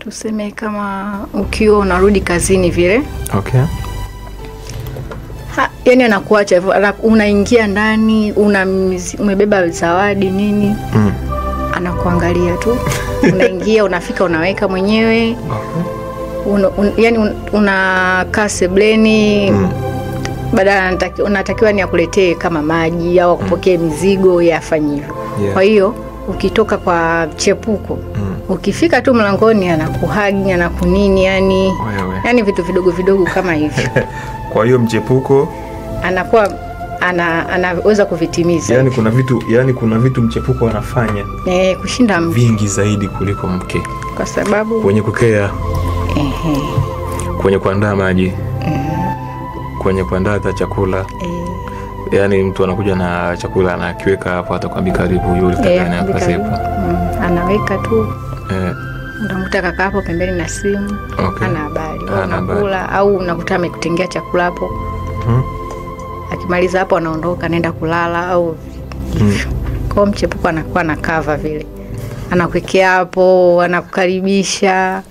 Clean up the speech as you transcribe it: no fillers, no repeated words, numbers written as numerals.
Tuseme kama ukiwa unarudi kazini vile. Okay. Yani anakuacha hivyo, unaingia ndani, umebeba zawadi nini. Anakuangalia tu. Unaingia, unafika, unaweka mwenyewe. Yani unakaa sebleni. Badala unatakiwa ni akuletee kama maji au kupokea mizigo yafanye hivyo. Kwa hiyo ukitoka kwa chepuko, ukifika tu mlangoni anakuhagi, anakunini, yani vitu vidogo vidogo kama hivyo. Kwa hiyo mchepuko anakuwa anaweza kuvitimiza. Yani kuna vitu mchepuko anafanya kushinda mke, vingi zaidi kuliko mke. Kwa sababu kwenye kukea, kwenye kuandaa maji, kwenye kuandaa hata chakula. Yani mtu anakuja na chakula anakiweka hapo, atakwambia karibu yule kaka akasepa. Anaweka tu. Unamkuta kaka hapo pembeni na simu. Ana habari. Unakula au unakuta amekutengea chakula hapo. Akimaliza hapo anaondoka, anaenda kulala au kwa mchepuko anakuwa na cover vile. Anakuwekea hapo, anakukaribisha.